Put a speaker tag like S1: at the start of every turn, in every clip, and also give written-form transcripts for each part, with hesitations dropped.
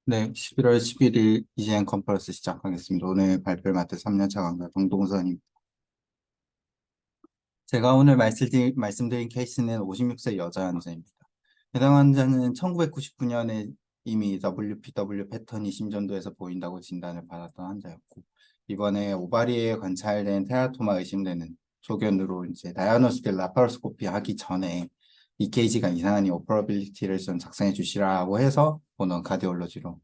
S1: 네, 11월 11일 EGN 컨퍼런스 시작하겠습니다. 오늘 발표를 맡은 3년차 강사 정동선입니다. 제가 오늘 말씀드린 케이스는 56세 여자 환자입니다. 해당 환자는 1999년에 이미 WPW 패턴이 심전도에서 보인다고 진단을 받았던 환자였고, 이번에 오바리에 관찰된 테라토마 의심되는 소견으로 이제 다이아노스틱 라파로스코피 하기 전에 EKG가 이상하니 오퍼러빌리티를 좀 작성해 주시라고 해서 보는 카디올로지로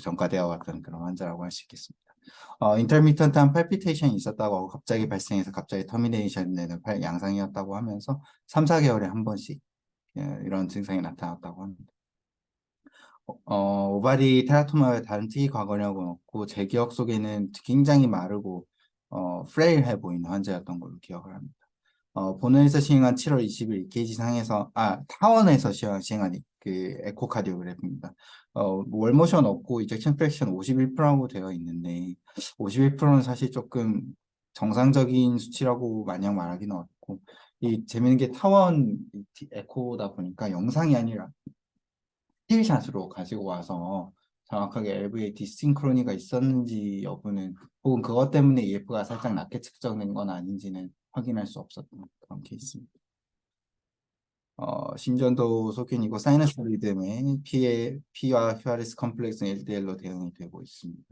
S1: 전과되어 왔던 그런 환자라고 할 수 있겠습니다. 인터미턴트한 팔피테이션이 있었다고 갑자기 발생해서 갑자기 터미네이션 되는 양상이었다고 하면서 3, 4개월에 한 번씩 이런 증상이 나타났다고 합니다. 오바리 테라토마의 다른 특이 과거력은 없고 제 기억 속에는 굉장히 마르고 프레일해 보이는 환자였던 걸로 기억을 합니다. 본원에서 시행한 7월 20일 EKG 상에서 타원에서 시행한 그 에코카디오그래프입니다. 월모션 없고 이젝션 프랙션 51%라고 되어 있는데 51%는 사실 조금 정상적인 수치라고 마냥 말하기는 어렵고 이 재밌는 게 타원 에코다 보니까 영상이 아니라 스틸샷으로 가지고 와서 정확하게 LVA 디싱크로니가 있었는지 여부는 혹은 그것 때문에 EF가 살짝 낮게 측정된 건 아닌지는 확인할 수 없었던 그런 케이스입니다. 심전도 소견이고 사이너스 리듬에 P와 QRS 컴플렉스는 LDL로 대응이 되고 있습니다.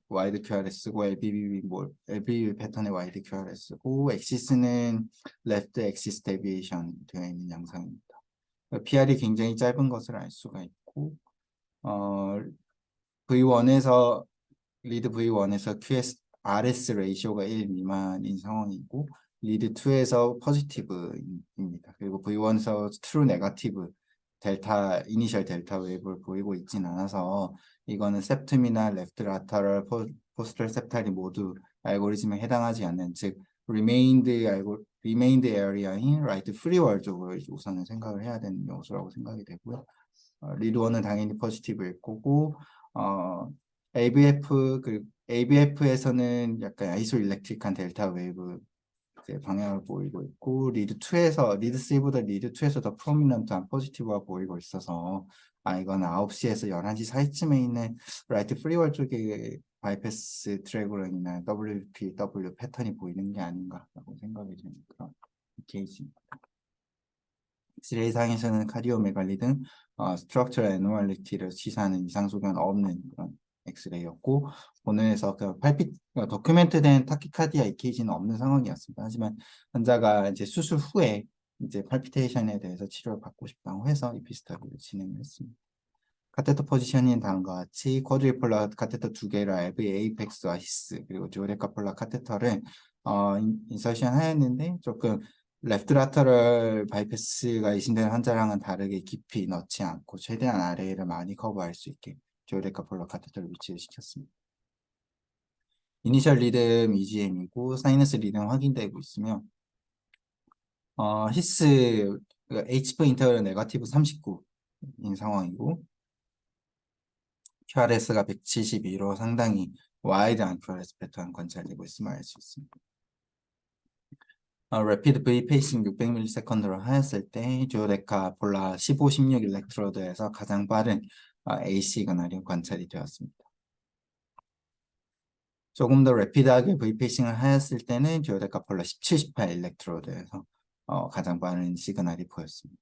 S1: 와이드 QRS고 LBB 패턴의 와이드 QRS고 엑시스는 레프트 엑시스 데비에이션 되어 있는 양상입니다. PR이 굉장히 짧은 것을 알 수가 있고 V1에서 리드 V1에서 RS 레이쇼가 1 미만인 상황이고 리드 2에서 포지티브입니다. 그리고 V1에서 트루 네거티브 이니셜 델타 웨이브를 보이고 있진 않아서 이거는 septum이나 레프트 라터럴 포스털 septal이 모두 알고리즘에 해당하지 않는 즉 remained area인 right freewall 쪽을 우선은 생각을 해야 되는 요소라고 생각이 되고요. 리드 1은 당연히 포지티브일 거고 ABF에서는 약간 아이소일렉트릭한 델타 웨이브 방향을 보이고 있고 리드 3보다 리드 2에서 더 프로미넌트한 포지티브가 보이고 있어서 이건 9시에서 11시 사이쯤에 있는 라이트 프리월 쪽에 바이패스 트래그런이나 WPW 패턴이 보이는 게 아닌가라고 생각이 되는 그런 케이스입니다. 엑스레이 상에서는 카디오메갈리 등 스트럭처럴 애노멀리티를 시사하는 이상 소견 없는 그런 엑스레이였고 본원에서 도큐멘트된 타키카디아 EKG는 없는 상황이었습니다. 하지만 환자가 이제 수술 후에 이제 팔피테이션에 대해서 치료를 받고 싶다고 해서 이피스터디를 진행을 했습니다. 카테터 포지션인 다음과 같이 쿼드리폴라 카테터 2개를 RV 에이펙스와 히스 그리고 듀오데카폴라 카테터를 인서션 하였는데 조금 레프트 라터럴 바이패스가 의심되는 환자랑은 다르게 깊이 넣지 않고 최대한 아래를 많이 커버할 수 있게 듀오데카폴라 카테터를 위치를 시켰습니다. 이니셜 리듬 EGM이고 사이너스 리듬 확인되고 있으며 히스 HV 인터벌 네거티브 39인 상황이고 QRS가 172로 상당히 와이드한 QRS 패턴 관찰되고 있음을 알 수 있습니다. 레피드 V 페이싱 600ms로 하였을 때 듀오데카 폴라 15, 16 일렉트로드에서 가장 빠른 A 시그널이 관찰이 되었습니다. 조금 더 레피드하게 V 페이싱을 하였을 때는 듀오데카 폴라 17, 18 일렉트로드에서 가장 빠른 시그널이 보였습니다.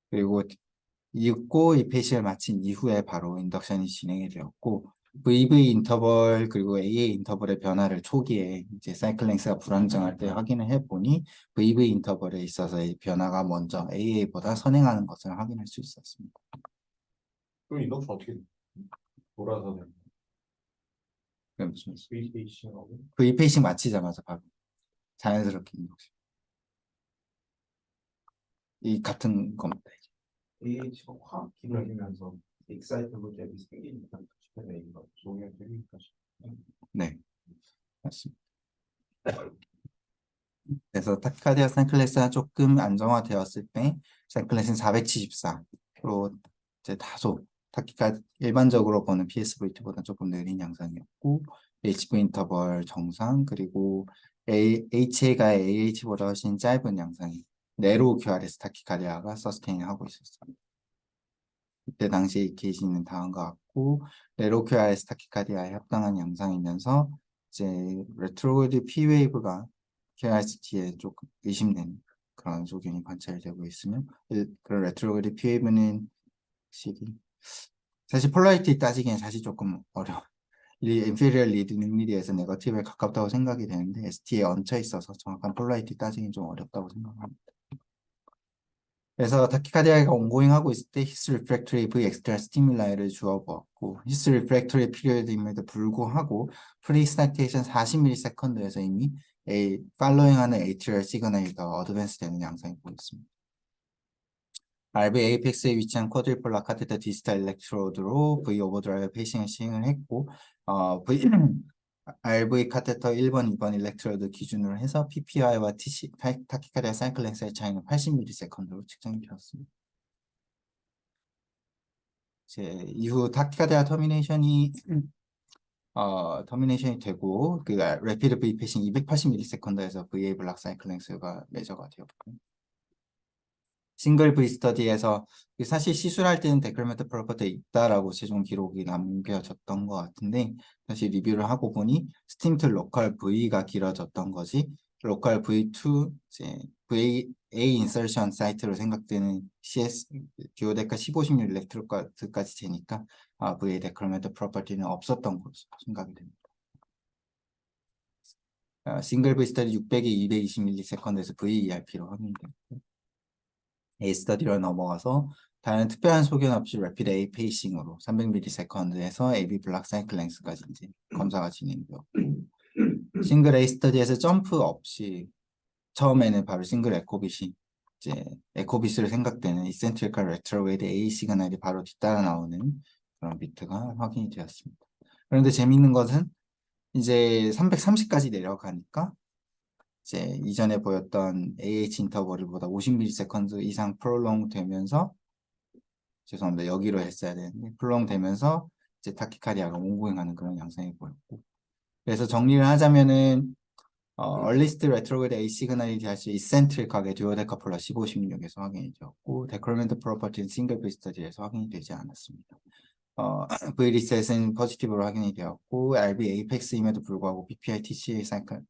S1: 그리고 이 페이시를 마친 이후에 바로 인덕션이 진행이 되었고 VV 인터벌 그리고 AA 인터벌의 변화를 초기에 이제 사이클 랭스가 불안정할 때 확인을 해보니 VV 인터벌에 있어서의 변화가 먼저 AA보다 선행하는 것을 확인할 수 있었습니다.
S2: 그럼 인덕션 어떻게 돌아서 되는
S1: 그럼 무슨
S2: 스위치하고
S1: V 페이싱 마치자마자 바로 자연스럽게 인덕션 이 같은 겁니다.
S2: AH가 확 길어지면서 익사이트블 갭이 생기니까 주변에 종이 되니까
S1: 네, 맞습니다. 그래서 타키카디아 사이클레스가 조금 안정화되었을 때 사이클레스는 474로 이제 다소 일반적으로 보는 PSVT보다 조금 느린 양상이었고 HV 인터벌 정상 그리고 HA가 AH보다 훨씬 짧은 양상이 네로 QRS 타키카디아가 서스테인하고 있었어요. 이때 당시에 이 케이스는 다음과 같고 네로 QRS 타키카디아에 합당한 양상이면서 이제 레트로그래드 P 웨이브가 QRST에 조금 의심되는 그런 소견이 관찰되고 있으며 그런 레트로그래드 P 웨이브는 사실 폴라리티 따지기엔 사실 조금 어려워. 인피리얼 리드 능리디에서 네거티브에 가깝다고 생각이 되는데 ST에 얹혀 있어서 정확한 폴라리티 따지기는 좀 어렵다고 생각합니다. 그래서 타키카디아가 온고잉하고 있을 때 히스 리프렉터리 V 엑스트라 스티뮬라이를 주어 보았고 히스 리프렉터리 피리어드임에도 불구하고 프리스타테이션 40ms에서 이미 팔로잉하는 atrial 시그널이 더 어드밴스 되는 양상이 보였습니다. RV 에이펙스에 위치한 쿼드리폴라 카테터 디스탈 일렉트로드로 V 오버드라이브 페이싱을 시행을 했고 RV 카테터 1번, 2번 일렉트로드 기준으로 해서 PPI와 타키카디아 사이클 랭스의 차이는 80ms로 측정이 되었습니다. 이후 타키카디아 터미네이션이 되고 그 레피드 V 패싱 280ms에서 VA 블락 사이클 랭스가 메저가 되었고 싱글 V 스터디에서 사실 시술할 때는 데크리멘트 프로퍼티에 있다라고 최종 기록이 남겨졌던 것 같은데 다시 리뷰를 하고 보니 스팀트 로컬 V가 길어졌던 거지 로컬 V2 이제 VA 인서션 사이트로 생각되는 CS 듀오데카 1516 일렉트로드까지 되니까 VA 데크리멘트 프로퍼티는 없었던 것으로 생각이 됩니다. 싱글 V 스터디 600에 220ms에서 VERP로 확인됐고 A 스터디로 넘어가서 다른 특별한 소견 없이 래피드 A 페이싱으로 300ms에서 AB 블락 사이클 랭스까지 이제 검사가 진행되었고 싱글 A 스터디에서 점프 없이 처음에는 바로 싱글 에코빗이 이제 에코빗으로 생각되는 이센트리컬 레트로웨이드 A 시그널이 바로 뒤따라 나오는 그런 비트가 확인이 되었습니다. 그런데 재미있는 것은 이제 330까지 내려가니까 이제 이전에 보였던 AH 인터벌보다 50ms 이상 프롤롱 되면서 죄송합니다. 여기로 했어야 되는데 프롤롱 되면서 이제 타키카디아가 온고잉하는 그런 양상이 보였고 그래서 정리를 하자면은 얼리스트 레트로그레이드 A 시그널이 다시 이센트릭하게 듀오데카폴라 15, 16에서 확인이 되었고 데크리멘트 프로퍼티는 싱글 비스터디에서 확인이 되지 않았습니다. V리셋은 포지티브로 확인이 되었고 RB 에이펙스임에도 불구하고 PPI TCA 사이클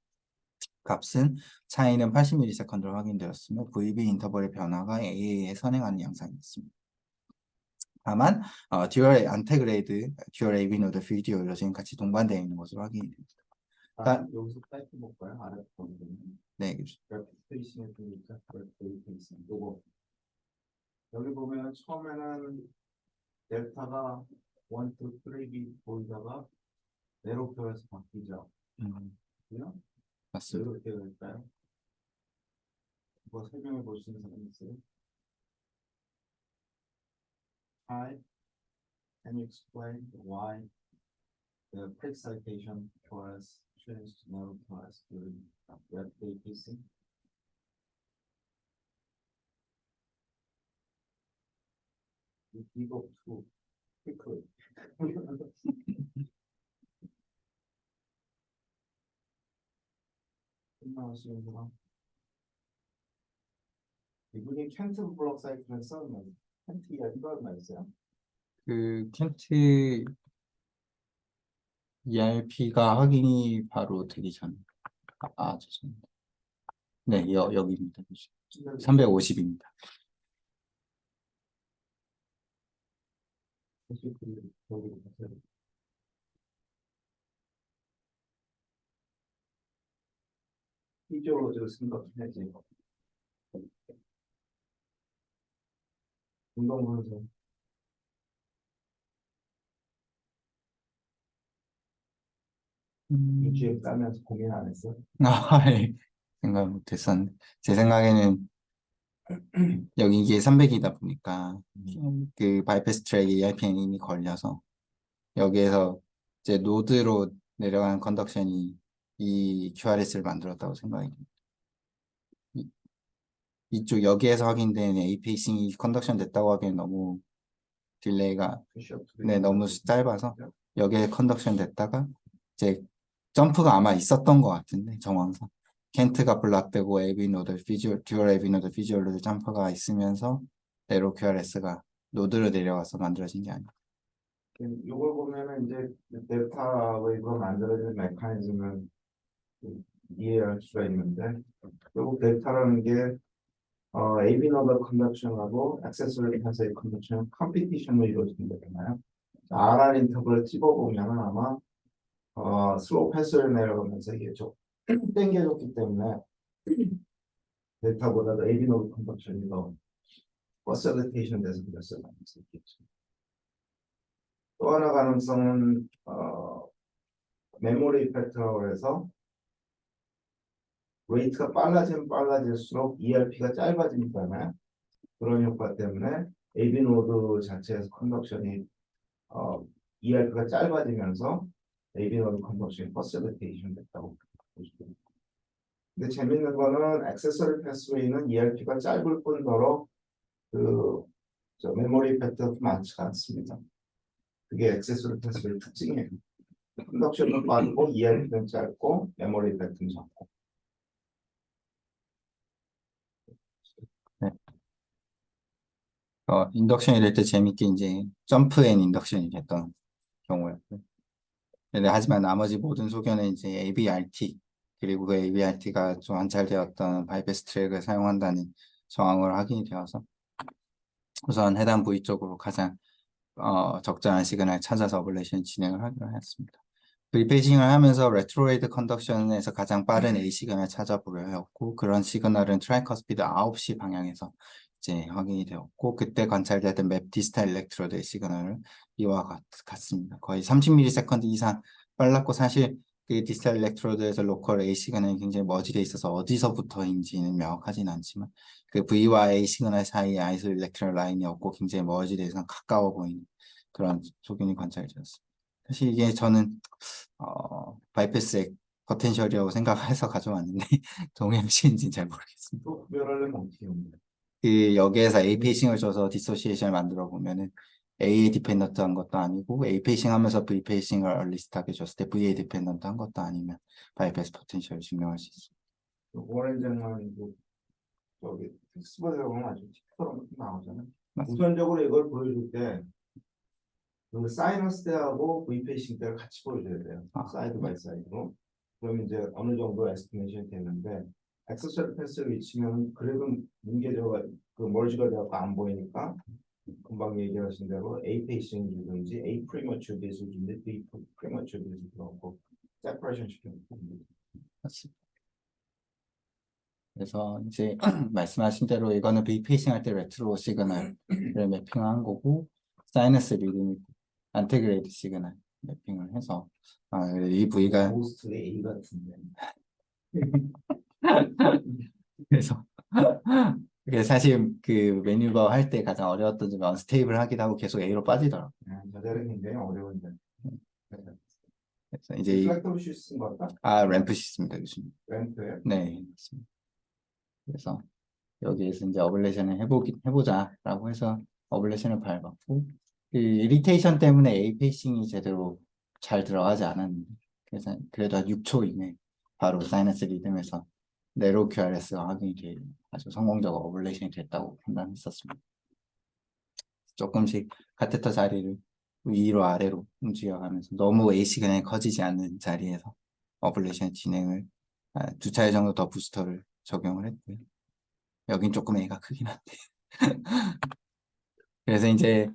S1: 값은 차이는 80ms로 확인되었으며 VB 인터벌의 변화가 AA에 선행하는 양상이었습니다. 다만 듀얼 안테그레이드, 듀얼 AB 노드 비디오 요즘 같이 동반되어 있는 것으로 확인이 됩니다.
S2: 여기서 타이프 볼까요? 아래 보면
S1: 네,
S2: 페이싱에 보니까 페이싱 요거 여기 보면 처음에는 델타가 1, 2, 3 보이다가 네로표에서 바뀌죠. 그냥
S1: 맞습니다.
S2: 이렇게 될까요? 이거 설명해 볼 수 있는 사람 있어요? Hi, can you explain why the peg citation was changed to narrow class during web pacing? 이거 too quickly. 끝나시는구나. 이분이 캔트 블록 사이클을 써면 캔트가 이걸 말했어요.
S1: 그 켄트 ERP가 확인이 바로 되기 전. 죄송합니다. 네, 여기입니다. 350입니다.
S2: 이쪽으로 생각해야지. 운동선수. 일주일 까면서 고민 안 했어?
S1: 예. 생각 못했었는데 제 생각에는 여기 이게 300이다 보니까 그 바이패스 트랙에 ERPN이 이미 걸려서 여기에서 이제 노드로 내려가는 컨덕션이 이 QRS를 만들었다고 생각이 듭니다. 이쪽 여기에서 확인된 A 페이싱이 컨덕션 됐다고 하기엔 너무 딜레이가 너무 짧아서 여기에 컨덕션 됐다가 이제 점프가 아마 있었던 것 같은데 정황상 켄트가 블락되고 AB 노드 듀얼 AB 노드 비주얼 노드 점퍼가 있으면서 네로 QRS가 노드로 내려가서 만들어진 게 아니에요.
S2: 이걸 보면은 이제 델타 웨이브가 만들어지는 메커니즘을 이해할 수가 있는데, 결국 델타라는 게 AB 노드 컨덕션하고 액세서리 패스의 컨덕션 컴피티션으로 이루어지는 거잖아요. RR 인터벌을 찝어보면 아마 슬로우 패스를 내려가면서 이게 좀 땡겨졌기 때문에 델타보다도 AB 노드 컨덕션이 더 퍼실리테이션 돼서 그랬을 가능성이 있겠죠. 또 하나 가능성은 메모리 이펙트라고 해서 웨이트가 빨라지면 빨라질수록 ERP가 짧아지니까요. 그런 효과 때문에 AB 노드 자체에서 컨덕션이 ERP가 짧아지면서 AB 노드 컨덕션이 퍼실리테이션 됐다고 보시면. 근데 재밌는 거는 액세서리 패스웨이는 ERP가 짧을 뿐더러 메모리 이펙트가 많지가 않습니다. 그게 액세서리 패스웨이 특징이에요. 컨덕션은 빠르고 ERP는 짧고 메모리 이펙트는 적고.
S1: 네. 인덕션이 될 때 재밌게 이제 점프 앤 인덕션이 됐던 경우였고요. 근데 하지만 나머지 모든 소견은 이제 ABRT 그리고 그 ABRT가 좀 안착되었던 바이패스 트랙을 사용한다는 정황으로 확인이 되어서 우선 해당 부위 쪽으로 가장 적절한 시그널을 찾아서 어블레이션 진행을 하기로 했습니다. 브리페이징을 하면서 레트로레이드 컨덕션에서 가장 빠른 A 시그널을 찾아보려 했고 그런 시그널은 트라이커스피드 9시 방향에서 이제 확인이 되었고 그때 관찰되던 맵 디스탈 일렉트로드의 시그널은 이와 같습니다. 거의 30ms 이상 빨랐고 사실 그 디스탈 일렉트로드에서 로컬 A 시그널이 굉장히 머지돼 있어서 어디서부터인지는 명확하진 않지만 그 V와 A 시그널 사이에 아이소 일렉트럴 라인이 없고 굉장히 머지돼 있어서 가까워 보이는 그런 소견이 관찰되었습니다. 사실 이게 저는 바이패스의 포텐셜이라고 생각해서 가져왔는데 동행시인지는 잘 모르겠습니다.
S2: 또 구별하려면 어떻게 합니까?
S1: 그 여기에서 A 페이싱을 줘서 디소시에이션을 만들어 보면은 A에 디펜던트한 것도 아니고 A 페이싱 하면서 V 페이싱을 얼리스트하게 줬을 때 V에 디펜던트한 것도 아니면 바이패스 포텐셜을 증명할 수 있습니다.
S2: 오렌지만 저기 스포츠라고 하면 아주 틱처럼 나오잖아요.
S1: 맞습니다.
S2: 우선적으로 이걸 보여줄 때 그 사이너스 때하고 V 페이싱 때를 같이 보여줘야 돼요. 사이드 바이 사이드로. 그럼 이제 어느 정도 에스티메이션이 되는데 액세서리 패스를 위치면 그래도 뭉개져가 그 멀지가 되고 안 보이니까 금방 얘기하신 대로 A 페이싱 주든지 A 프리머추 비스 주든지 B 프리머추 비스 들어가고 세퍼레이션 시키는 겁니다.
S1: 맞습니다. 그래서 이제 말씀하신 대로 이거는 V 페이싱 할 때 레트로 시그널을 매핑한 거고 사이너스 리듬 안테그레이드 시그널 매핑을 해서 이 부위가
S2: 모스트 A 같은데.
S1: 그래서 그게 사실 그 매뉴버 할 때 가장 어려웠던 점이 언스테이블 하기도 하고 계속 A로 빠지더라고요.
S2: 저자는 굉장히 어려운데.
S1: 그래서 이제
S2: 리플렉터 시스템 같다?
S1: 램프 시스템입니다, 교수님.
S2: 램프예요?
S1: 네, 맞습니다. 그래서 여기에서 이제 어블레이션을 해보자라고 해서 어블레이션을 밟았고 그 이리테이션 때문에 A 페이싱이 제대로 잘 들어가지 않았는데 그래서 그래도 한 6초 이내 바로 사이너스 리듬에서 네로 QRS가 확인이 돼 아주 성공적으로 어블레이션이 됐다고 판단했었습니다. 조금씩 카테터 자리를 위로 아래로 움직여가면서 너무 A 시그널이 커지지 않는 자리에서 어블레이션 진행을 두 차례 정도 더 부스터를 적용을 했고요. 여긴 조금 A가 크긴 한데 그래서 이제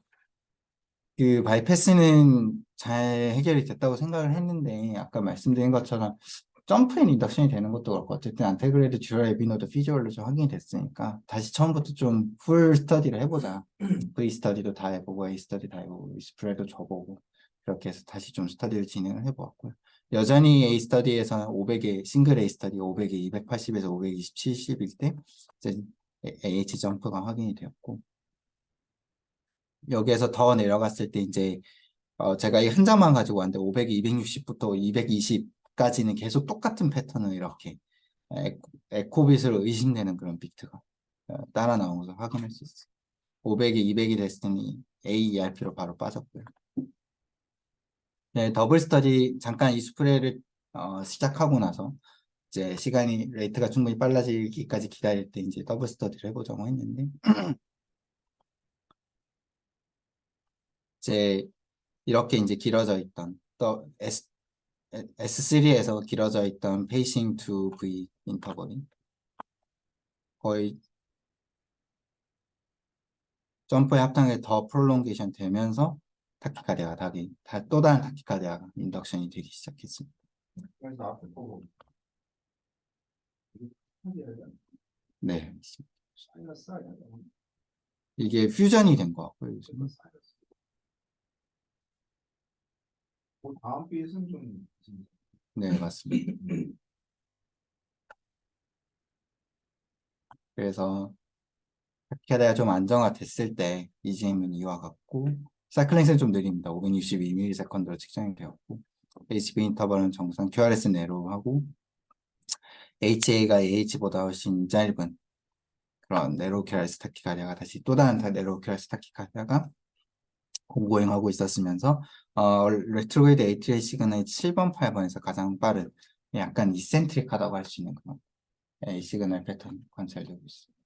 S1: 그 바이패스는 잘 해결이 됐다고 생각을 했는데 아까 말씀드린 것처럼 점프 앤 인덕션이 되는 것도 그렇고 어쨌든 안테그레이드 듀얼 에비노드 피주얼로 좀 확인이 됐으니까 다시 처음부터 좀 풀 스터디를 해보자. V 스터디도 다 해보고 A 스터디 다 해보고 스프레도 줘보고 그렇게 해서 다시 좀 스터디를 진행을 해보았고요. 여전히 A 스터디에서는 500의 싱글 A 스터디가 500에 280에서 520, 70일 때 이제 AH 점프가 확인이 되었고 여기에서 더 내려갔을 때 이제 제가 이 한 장만 가지고 왔는데 500이 260부터 220까지는 계속 똑같은 패턴을 이렇게 에코빗으로 의심되는 그런 비트가 따라 나온 것을 확인할 수 있어요. 500이 200이 됐을 때는 AERP로 바로 빠졌고요. 네, 더블 스터디 잠깐 이 스프레이를 시작하고 나서 이제 시간이 레이트가 충분히 빨라지기까지 기다릴 때 이제 더블 스터디를 해보자고 했는데 이제 이렇게 이제 길어져 있던 또 S3에서 길어져 있던 페이싱 to V 인터벌이 거의 점프의 합당에 더 프롤롱게이션 되면서 타키카디아가 또 다른 타키카디아가 인덕션이 되기 시작했습니다.
S2: 그래서 앞에 보고
S1: 네,
S2: 사이너스
S1: 이게 퓨전이 된 것 같고요. 요즘은.
S2: 다음 빛은 좀
S1: 네, 맞습니다. 그래서 타키카디아가 좀 안정화됐을 때 EGM은 이와 같고 사이클 렌스는 좀 느립니다. 562ms로 측정이 되었고 HB 인터벌은 정상 QRS 내로우하고 HA가 AH보다 훨씬 짧은 그런 네로우 QRS 타키카디아가 다시 또 다른 네로우 QRS 타키카디아가 공고행하고 있었으면서 레트로그레이드 에이트리얼 시그널이 7번, 8번에서 가장 빠른 약간 이센트릭하다고 할 수 있는 그런 시그널 패턴이 관찰되고 있습니다.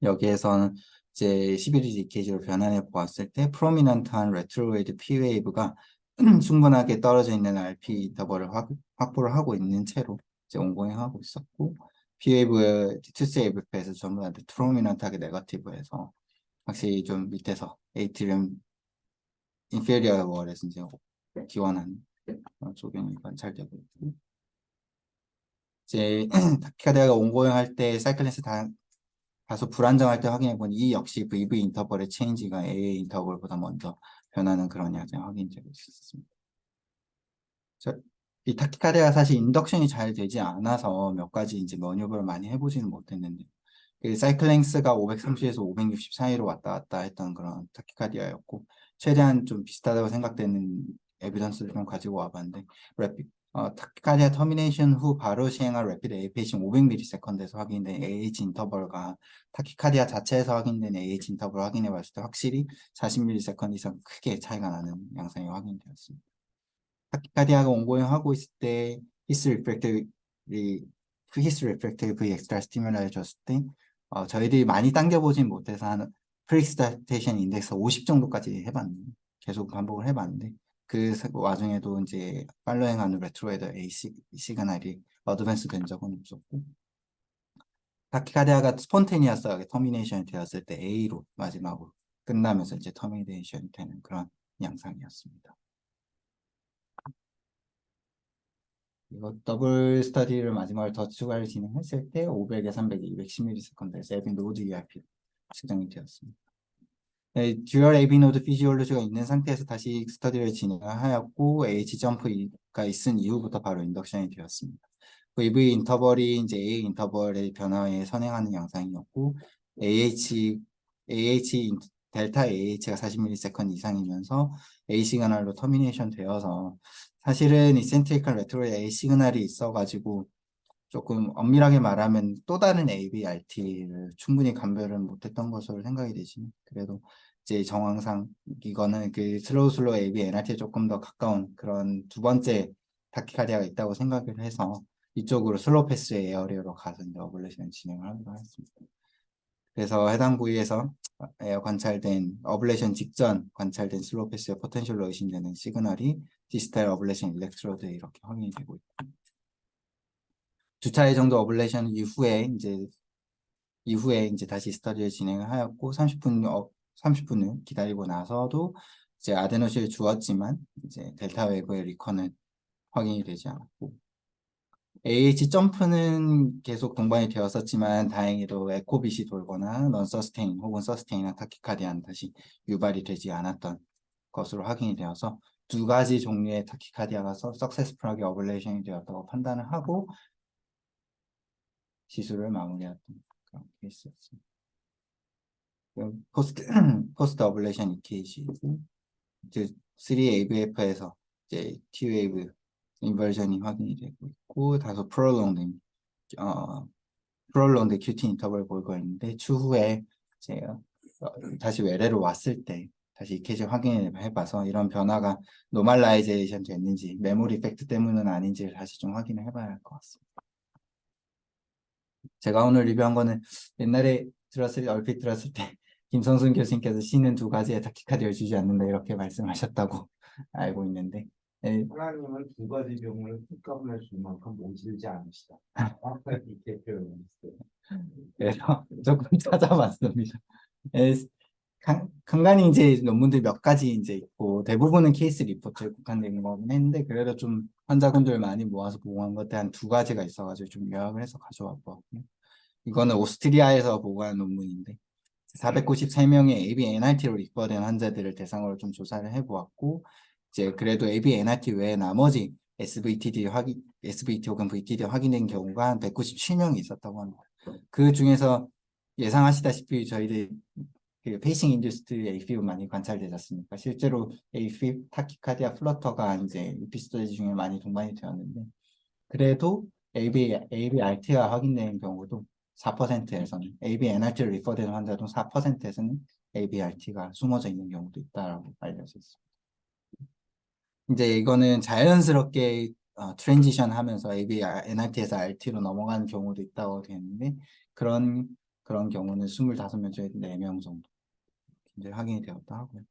S1: 여기에서는 이제 11일 디케이지로 변환해 보았을 때 프로미넌트한 레트로그레이드 P 웨이브가 충분하게 떨어져 있는 RP 인터벌을 확보를 하고 있는 채로 이제 온고잉하고 있었고 P 웨이브 투스 웨이브에서 전부 다 프로미넌트하게 네거티브해서 확실히 좀 밑에서 에이트리움 인페리어 월에서 이제 기원하는 그런 조경이 관찰되고 있고 이제 타키카드가 온고잉 할 때 사이클렌스 다소 불안정할 때 확인해 보니 이 역시 VV 인터벌의 체인지가 AA 인터벌보다 먼저 변하는 그런 양상이 확인되고 있었습니다. 이 타키카드가 사실 인덕션이 잘 되지 않아서 몇 가지 이제 머니버를 많이 해보지는 못했는데 그 사이클 랭스가 530에서 560 사이로 왔다 갔다 했던 그런 타키카디아였고 최대한 좀 비슷하다고 생각되는 에비던스를 좀 가지고 와봤는데 타키카디아 터미네이션 후 바로 시행한 래피드 에이페이싱 500ms에서 확인된 AH 인터벌과 타키카디아 자체에서 확인된 AH 인터벌 확인해 봤을 때 확실히 40ms 이상 크게 차이가 나는 양상이 확인되었습니다. 타키카디아가 온고잉 하고 있을 때 히스 리프렉티브 엑스트라 스티뮬러를 줬을 때 저희들이 많이 당겨보진 못해서 한 프리익스타테이션 인덱스 50 정도까지 해봤는데 계속 반복을 해봤는데 그 와중에도 이제 팔로잉하는 레트로헤더 A 시그널이 어드밴스 된 적은 없었고 타키카디아가 스폰테니어스하게 터미네이션이 되었을 때 A로 마지막으로 끝나면서 이제 터미네이션이 되는 그런 양상이었습니다. 이거 더블 스터디를 마지막으로 더 추가를 진행했을 때 500에 300에 210ms에서 에비 노드 ERP 측정이 되었습니다. 네, 듀얼 에비 노드 피지올로지가 있는 상태에서 다시 스터디를 진행하였고 H 점프가 있은 이후부터 바로 인덕션이 되었습니다. VV 인터벌이 이제 A 인터벌의 변화에 선행하는 양상이었고 델타 AH가 40ms 이상이면서 A 시그널로 터미네이션 되어서 사실은 이센트릭한 레트로 A 시그널이 있어가지고 조금 엄밀하게 말하면 또 다른 ABRT를 충분히 감별을 못했던 것으로 생각이 되지만 그래도 이제 정황상 이거는 그 슬로우 AB NRT에 조금 더 가까운 그런 두 번째 타키카디아가 있다고 생각을 해서 이쪽으로 슬로우 패스의 에어리어로 가서 이제 어블레이션 진행을 하기로 했습니다. 그래서 해당 부위에서 관찰된 어블레이션 직전 관찰된 슬로우 패스의 포텐셜로 의심되는 시그널이 디지털 어블레이션 일렉트로드에 이렇게 확인이 되고 있고 두 차례 정도 어블레이션 이후에 이제 다시 스터디를 진행을 하였고 30분을 기다리고 나서도 이제 아데노실을 주었지만 이제 델타 웨이브의 리커는 확인이 되지 않았고 AH 점프는 계속 동반이 되었었지만 다행히도 에코빗이 돌거나 넌 서스테인 혹은 서스테인이나 타키카디아는 다시 유발이 되지 않았던 것으로 확인이 되어서 두 가지 종류의 타키카디아가 석세스풀하게 어블레이션이 되었다고 판단을 하고 시술을 마무리했던 그런 케이스였습니다. 포스트 어블레이션 EKG이고 이제 3AVF에서 이제 T-웨이브 인버전이 확인이 되고 있고 다소 프롤롱드 QT 인터벌 보이고 있는데 추후에 이제 다시 외래로 왔을 때 다시 EKG 확인해봐서 이런 변화가 노멀라이제이션 됐는지 메모리 이펙트 때문은 아닌지를 다시 좀 확인을 해봐야 할 것 같습니다. 제가 오늘 리뷰한 거는 옛날에 얼핏 들었을 때 김성순 교수님께서 C는 두 가지의 타키카디를 주지 않는다 이렇게 말씀하셨다고 알고 있는데 예,
S2: 하나님은 두 가지 병을 특가분할 줄 만큼 모질지 않으시다. 이렇게 표현했어요.
S1: 그래서 조금 찾아봤습니다. 예, 간간히 이제 논문들 몇 가지 이제 있고 대부분은 케이스 리포트에 국한되는 거긴 했는데 그래도 좀 환자분들 많이 모아서 보고한 것들 한 두 가지가 있어가지고 좀 요약을 해서 가져왔거든요. 이거는 오스트리아에서 보고한 논문인데 493명의 ABNRT로 리퍼된 환자들을 대상으로 좀 조사를 해보았고 이제 그래도 ABNRT 외에 나머지 SVT 혹은 VTD 확인된 경우가 한 197명이 있었다고 합니다. 그 중에서 예상하시다시피 저희들 그 페이싱 인듀스드 AFib 많이 관찰되지 않습니까? 실제로 AFib, 타키카디아, 플러터가 이제 에피소드 중에 많이 동반이 되었는데 그래도 ABRT가 확인되는 경우도 4%에서는 ABNRT를 리퍼되는 환자도 4%에서는 ABRT가 숨어져 있는 경우도 있다라고 알려져 있습니다. 이제 이거는 자연스럽게 트랜지션 하면서 ABNRT에서 RT로 넘어가는 경우도 있다고 되는데 그런 경우는 25명 중에 4명 정도 이제 확인이 되었다 하고요.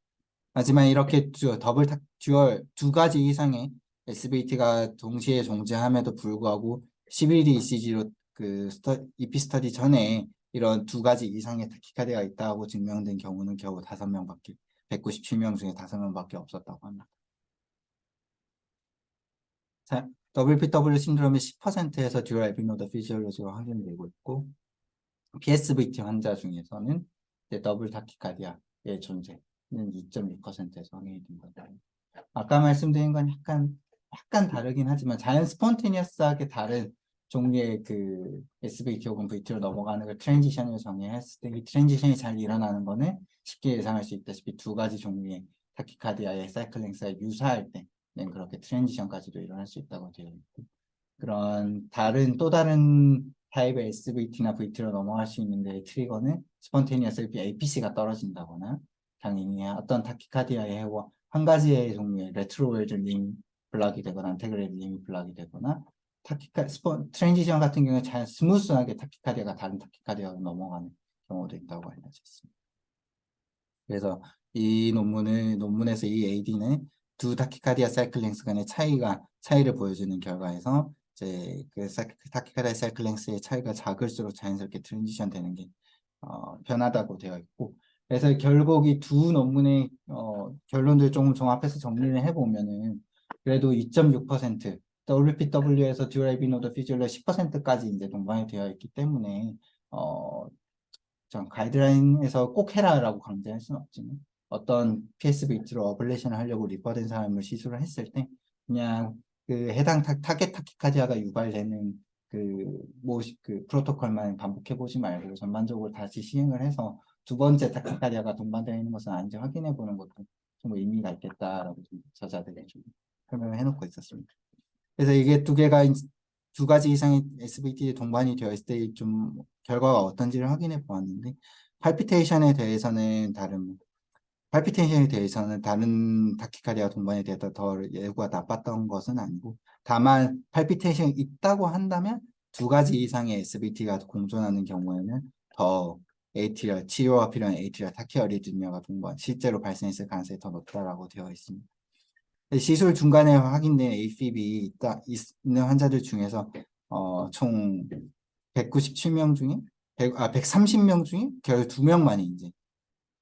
S1: 하지만 이렇게 듀얼 두 가지 이상의 SVT가 동시에 존재함에도 불구하고 11일 ECG로 EP 스터디 전에 이런 두 가지 이상의 타키카디가 있다고 증명된 경우는 겨우 5명밖에 197명 중에 5명밖에 없었다고 합니다. 자, WPW 신드롬의 10%에서 듀얼 에피노더 피지올로지가 확인되고 있고 PSVT 환자 중에서는 더블 타키카디아의 존재는 2.6%에서 확인이 된 거다. 아까 말씀드린 건 약간 다르긴 하지만 자연 스폰테니어스하게 다른 종류의 그 SVT 혹은 VT로 넘어가는 걸 트랜지션을 정의했을 때 이 트랜지션이 잘 일어나는 거는 쉽게 예상할 수 있다시피 두 가지 종류의 타키카디아의 사이클 랭스가 유사할 때는 그렇게 트랜지션까지도 일어날 수 있다고 되어 있고 그런 또 다른 타입의 SVT나 VT로 넘어갈 수 있는데 트리거는 스폰테니어스 APC가 떨어진다거나 당연히 어떤 타키카디아의 해와 한 가지의 종류의 레트로웰드 링 블락이 되거나 안테그레이드 링이 블락이 되거나 트랜지션 같은 경우에 잘 스무스하게 타키카디아가 다른 타키카디아로 넘어가는 경우도 있다고 알려져 있습니다. 그래서 이 논문에서 이 AD는 두 타키카디아 사이클 랭스 간의 차이를 보여주는 결과에서 이제 그 타키카디아 사이클 랭스의 차이가 작을수록 자연스럽게 트랜지션 되는 게 편하다고 되어 있고 그래서 결국 이 두 논문의 결론들 조금 종합해서 정리를 해보면은 그래도 2.6% WPW에서 듀얼 에비노더 피지올의 10%까지 이제 동반이 되어 있기 때문에 전 가이드라인에서 꼭 해라라고 강제할 수는 없지만 어떤 PSVT로 어블레이션을 하려고 리퍼된 사람을 시술을 했을 때 그냥 그 해당 타겟 타키카디아가 유발되는 그 프로토콜만 반복해 보지 말고 전반적으로 다시 시행을 해서 두 번째 타키카디아가 동반되어 있는 것은 아닌지 확인해 보는 것도 좀 의미가 있겠다라고 좀 저자들이 좀 설명을 해놓고 있었습니다. 그래서 이게 두 가지 이상의 SVT에 동반이 되어 있을 때 좀 결과가 어떤지를 확인해 보았는데 팔피테이션에 대해서는 다른 타키카디아 동반에 대해서 더 예후가 나빴던 것은 아니고 다만 팔피테이션이 있다고 한다면 두 가지 이상의 SVT가 공존하는 경우에는 더 치료가 필요한 에이트리얼 타키어리드미아가 실제로 발생했을 가능성이 더 높다라고 되어 있습니다. 시술 중간에 확인된 AFib이 있는 환자들 중에서 총 197명 중에 130명 중에 결국 2명만이 이제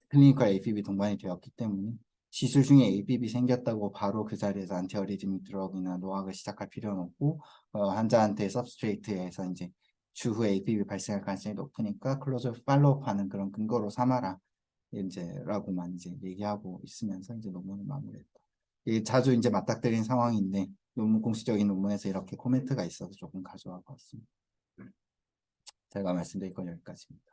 S1: 클리니컬 AFib이 동반이 되었기 때문에 시술 중에 AFib이 생겼다고 바로 그 자리에서 안티어리즈믹 드럭이나 노악을 시작할 필요는 없고 환자한테 सब스트레이트에서 이제 추후에 AFib이 발생할 가능성이 높으니까 클로즈 팔로우하는 그런 근거로 삼아라 이제라고만 이제 얘기하고 있으면서 이제 논문을 마무리했다. 이게 자주 이제 맞닥뜨린 상황인데 공식적인 논문에서 이렇게 코멘트가 있어서 조금 가져와 봤습니다. 제가 말씀드릴 건 여기까지입니다.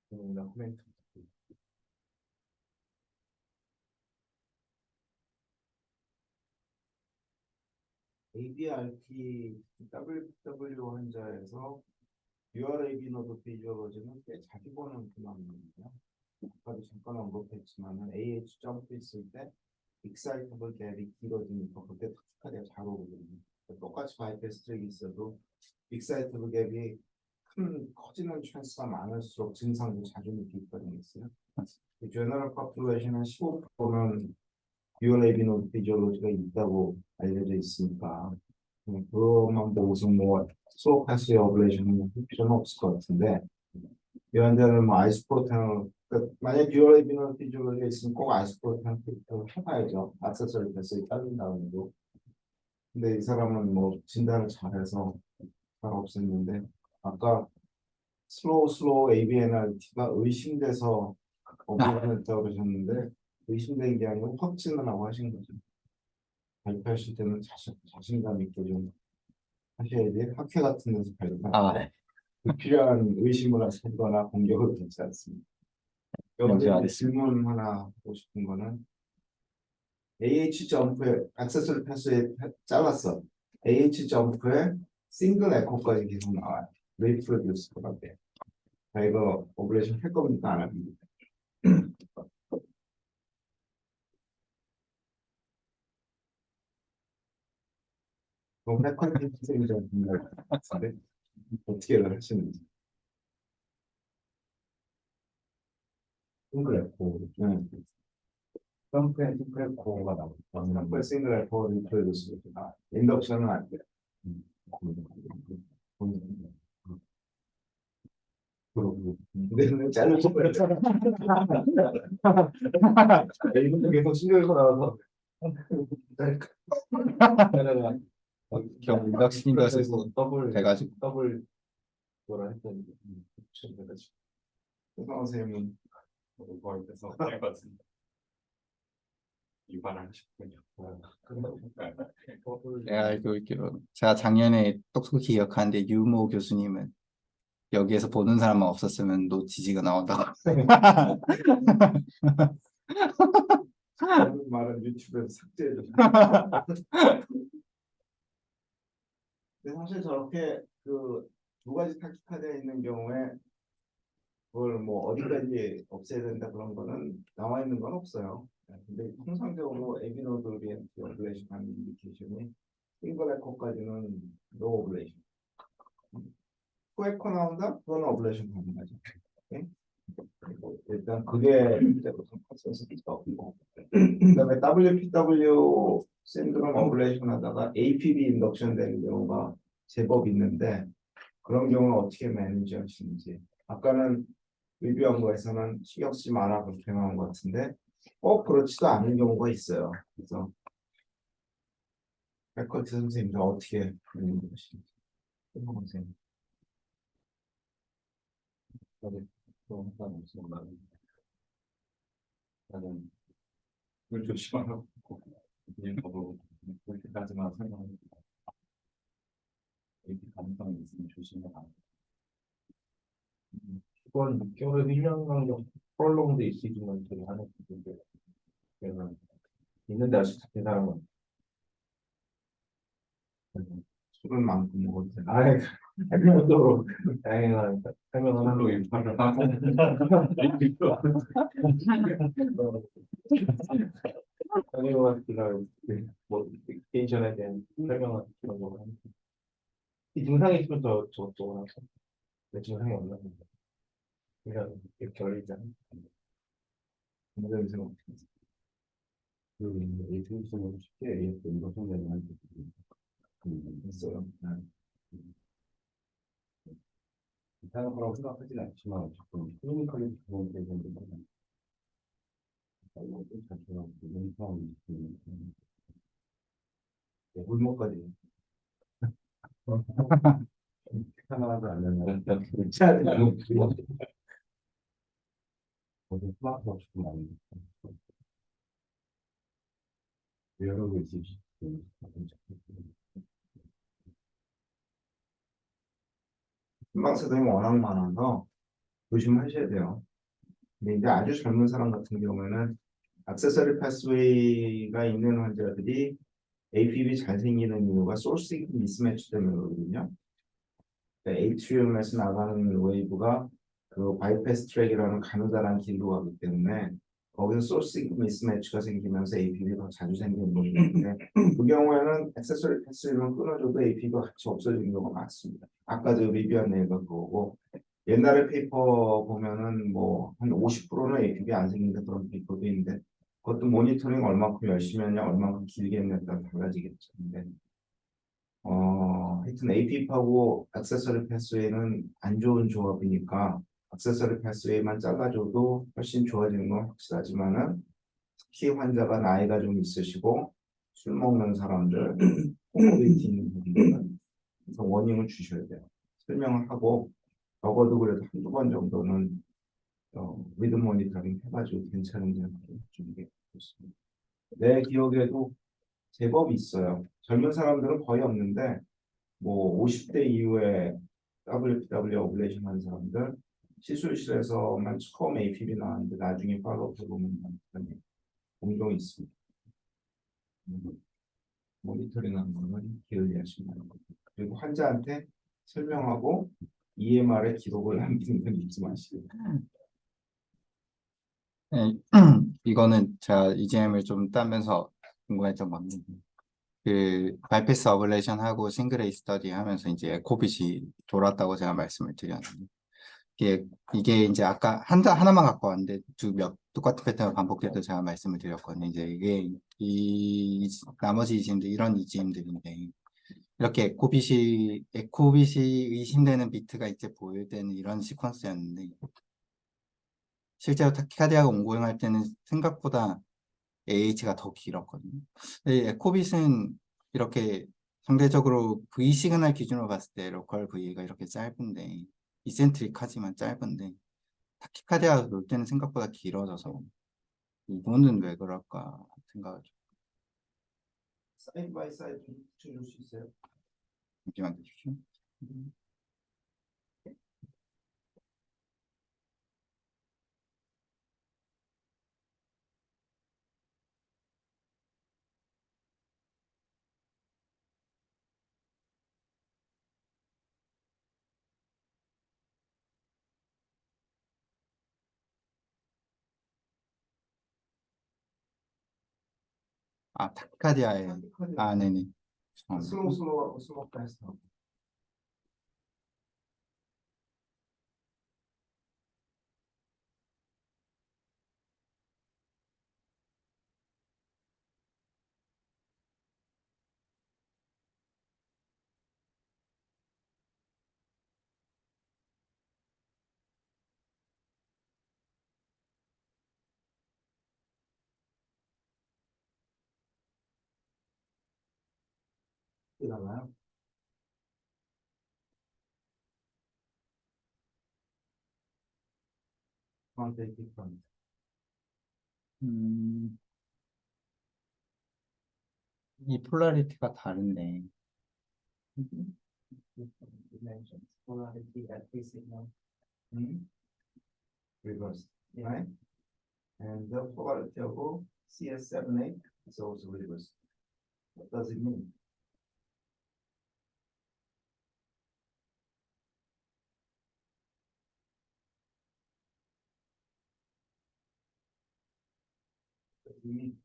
S2: 코멘트. ABRT WW 환자에서 듀얼 AB 노드 피지올로지는 꽤 자주 보는 근황입니다. 아까도 잠깐 언급했지만은 AH 점프 있을 때 익사이터블 갭이 길어지니까 그때 탁탁하게 잘 오거든요. 똑같이 바이패스 트랙이 있어도 익사이터블 갭이 커지는 찬스가 많을수록 증상도 자주 느낄 거가 있어요. 제너럴 파퓰레이션은 15%는 듀얼 AB 노드 피지올로지가 있다고 알려져 있으니까 그것만 보고서 뭐 수업할수의 어블레이션은 할 필요는 없을 것 같은데 이런 데는 뭐 아이소프로텐을 만약 듀얼 에비너 피지올로지가 있으면 꼭 아이소프로텐을 해봐야죠. 악세서리 패스에 딸린 다음에도. 근데 이 사람은 뭐 진단을 잘해서 잘 없앴는데 아까 슬로우 ABNRT가 의심돼서 어블레이션을 했다고 그러셨는데 의심된 게 아니고 확진을 하고 하신 거죠. 발표하실 때는 자신감 있게 좀 하셔야지 학회 같은 데서 발표할 때
S1: 네.
S2: 불필요한 의심을 하거나 공격을 받지 않습니다. 여기서
S1: 명심하겠습니다.
S2: 질문 하나 하고 싶은 거는 AH 점프에 액세서리 패스에 잘랐어. AH 점프에 싱글 에코까지 계속 나와요. 리프로듀스 거라고. 자, 이거 오브레이션 할 겁니까 안 합니까? 그럼 패턴 테스팅이 좀 궁금할 것 같은데 어떻게 하시는지.
S3: 싱글 에코,
S2: 네.
S3: 점프에 싱글 에코가 나오고,
S2: 싱글 에코 리프로듀스 인덕션은 안 돼요. 근데 짧은 속도를 이분도 계속 신경이 나와서
S1: 경 인덕션인더스에서
S3: 더블
S1: 돼가지고.
S3: 더블 뭐라 했더니 돼가지고
S2: 세상 선생님은
S3: 거기서 할 것 같은데 유발하고 싶군요.
S1: 내가 알고 있기로 제가 작년에 똑똑히 기억하는데 유모 교수님은 여기에서 보는 사람만 없었으면 노티지가 나온다고.
S2: 그런 말은 유튜브에서 삭제해줘. 근데 사실 저렇게 그 두 가지 타깃화되어 있는 경우에 그걸 뭐 어디까지 없애야 된다 그런 거는 나와 있는 건 없어요. 근데 통상적으로 에비노드 오리엔트 오블레이션 하는 인디케이션이 싱글 에코까지는 노 오블레이션. 투 에코 나온다? 그건 오블레이션 가능하죠. 오케이? 그리고 일단 그게 컨센서스가 없고 그다음에 WPW 샌드롬 오블레이션 하다가 APB 인덕션 되는 경우가 제법 있는데 그런 경우는 어떻게 매니지 하시는지 아까는 리뷰한 거에서는 신경 쓰지 마라 그렇게 나온 것 같은데 꼭 그렇지도 않은 경우가 있어요. 그래서 패컬티 선생님들 어떻게 하는 것인지 선생님.
S3: 또 하나 없습니다. 나는 물 조심하라고 그냥 저도 그렇게까지만 설명합니다. 이렇게 가능성이 있으면 조심해라. 이번 6개월에도 1년 간격 프롤롱드 있으시면 저희 하는 분인데 그래서 있는데 아직 잡힌 사람은
S2: 술은 많고 먹어도 되나?
S3: 아예 설명적으로 다양한 설명을 하고 유파를 하고 설명하기가 뭐 익스텐션에 대한 설명을 그런 거 하는 이 증상이 있으면 더 저쪽으로 하죠. 내 증상이 없는데 그냥 이렇게 어리잖아.
S2: 선생님
S3: 그 APS는 쉽게 AS 인도성되는 한
S2: 있어요.
S3: 이상한 거라고 생각하지는 않지만 자꾸 클리니컬리 좋은 되는 거는 자체가 이런 상황이 있으면
S2: 골목까지.
S3: 하나하지 않는 모든 스마트가 조금 많이 여러 개 있으시
S2: 희망사동이 워낙 많아서 조심하셔야 돼요. 근데 이제 아주 젊은 사람 같은 경우에는 액세서리 패스웨이가 있는 환자들이 APB 잘 생기는 이유가 소스 미스매치 때문에 그러거든요. 에이트리움에서 나가는 웨이브가 그 바이패스 트랙이라는 가느다란 길로 가기 때문에 거기서 소스 미스매치가 생기면서 AP가 더 자주 생기는 거기 때문에 그 경우에는 액세서리 패스만 끊어줘도 AP가 같이 없어지는 경우가 많습니다. 아까 저 리뷰한 내용도 그거고 옛날에 페이퍼 보면은 뭐 한 50%는 AP가 안 생긴다 그런 페이퍼도 있는데 그것도 모니터링 얼마큼 열심히 하냐 얼마큼 길게 했냐에 따라 달라지겠죠. 근데 하여튼 AP하고 액세서리 패스웨이는 안 좋은 조합이니까 액세서리 패스웨이만 잘라줘도 훨씬 좋아지는 건 확실하지만은 특히 환자가 나이가 좀 있으시고 술 먹는 사람들, 코모비티 있는 분들은 그래서 워닝을 주셔야 돼요. 설명을 하고 적어도 그래도 한두 번 정도는 리듬 모니터링 해가지고 괜찮은지 한번 주는 게 좋습니다. 내 기억에도 제법 있어요. 젊은 사람들은 거의 없는데 뭐 50대 이후에 WPW 오블레이션 하는 사람들 시술실에서만 처음 APB 나왔는데 나중에 팔로우 해보면 종종 있습니다. 모니터링하는 거는 게을리하시면 하는 겁니다. 그리고 환자한테 설명하고 EMR에 기록을 남기는 건 잊지 마시고.
S1: 네, 이거는 제가 EGM을 좀 따면서 궁금했던 건데 그 바이패스 어블레이션 하고 싱글 A 스터디 하면서 이제 에코빗이 돌았다고 제가 말씀을 드렸는데 이게 이제 아까 하나만 갖고 왔는데 똑같은 패턴을 반복돼도 제가 말씀을 드렸거든요. 이제 이게 이 나머지 이지임들 이런 이지임들인데 이렇게 에코빗이 의심되는 비트가 이제 보일 때는 이런 시퀀스였는데 실제로 타키카디아가 온고잉 할 때는 생각보다 AH가 더 길었거든요. 근데 에코빗은 이렇게 상대적으로 V 시그널 기준으로 봤을 때 로컬 V가 이렇게 짧은데 이센트릭하지만 짧은데 타키카디아가 놀 때는 생각보다 길어져서 이거는 왜 그럴까 생각을 좀
S2: 사이드 바이 사이드 좀 붙여줄 수 있어요?
S1: 잠시만 주십시오. 아 타키카디아에 아 네네.
S2: 슬로우 패스트. 나가요? 프론트 디프런트.
S1: 이 폴라리티가 다른데
S3: dimensions, polarity at this signal.
S2: Reverse, right? And the polarity of CS78 is also reversed. What does it mean? What does it mean?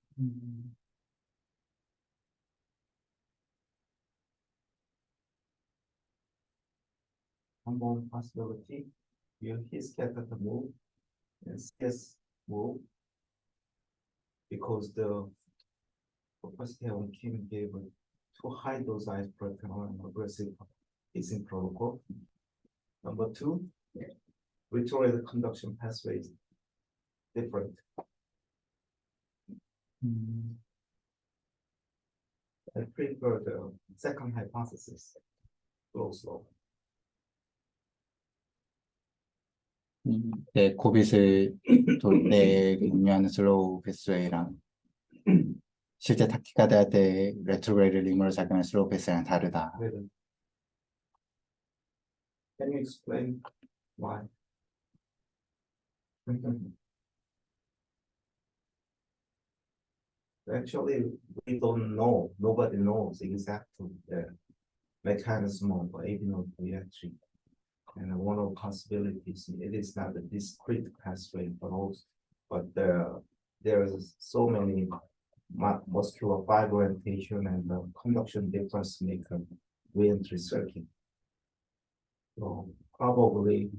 S2: One possibility, his catheter move and CS move because the opacity on Kim gave a too high dose isoproterenol and aggressive hissing protocol. Number two, retrograde conduction pathway is different. I prefer the second hypothesis, slow.
S1: 네, 고빗을 돌 때 공유하는 슬로우 패스웨이랑 실제 타키카드할 때 레트로그레이드 링으로 작용하는 슬로우 패스랑 다르다.
S2: Can you explain why? Actually, we don't know. Nobody knows exactly the mechanism of AV node reaction. And one of the possibilities, it is not a discrete pathway, but there's so many muscular fiber orientation and the conduction difference make a re-entry circuit. So probably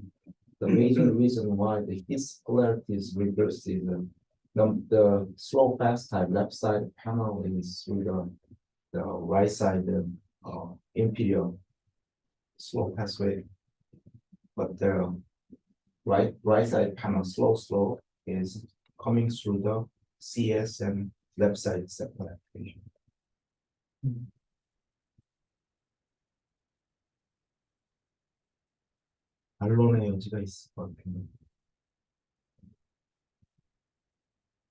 S2: the major reason why the his polarity is reversed is the slow fast type left side panel is through the right side imperial slow pathway, but the right side panel slow is coming through the CS and left side separate application. 반론의 여지가 있을 것 같은데.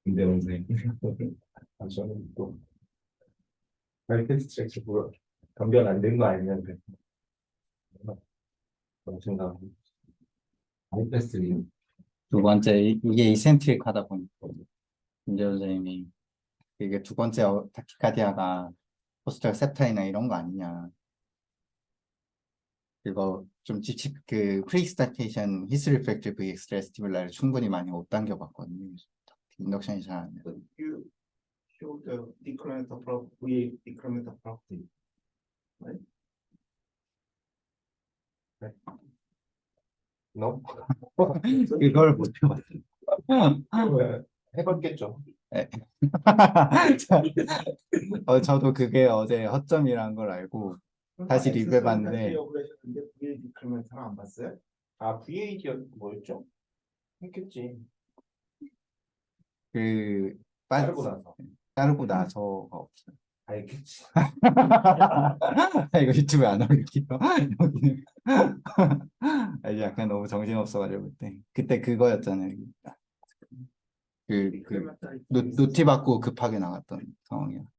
S2: 근데 선생님.
S3: 저는 또 마이클 스트렉처 변변 안 된 거 아니면 그런 생각.
S2: 마이패스리
S1: 두 번째 이게 이센트릭 하다 보니까 김재 선생님이 이게 두 번째 타키카디아가 포스트럴 셉탈이나 이런 거 아니냐. 이거 좀 그 프리스타테이션 히스 리프렉티브 VX 스티뮬라를 충분히 많이 못 당겨봤거든요. 인덕션이 잘 안 돼요.
S2: You show the decremental property, decremental property, right?
S3: 너?
S1: 이걸 못 해봤어요.
S3: 해봤겠죠.
S1: 저도 그게 어제 허점이란 걸 알고 다시 리뷰해봤는데
S2: VA decremental 안 봤어요?
S3: 아, VAD 뭐였죠? 했겠지.
S1: 그
S3: 자르고 나서.
S1: 자르고 나서가 없어요.
S3: 알겠지.
S1: 이거 유튜브에 안 올릴게요. 여기는 약간 너무 정신없어가지고 그때 그거였잖아요. 그 노티 받고 급하게 나갔던 상황이야.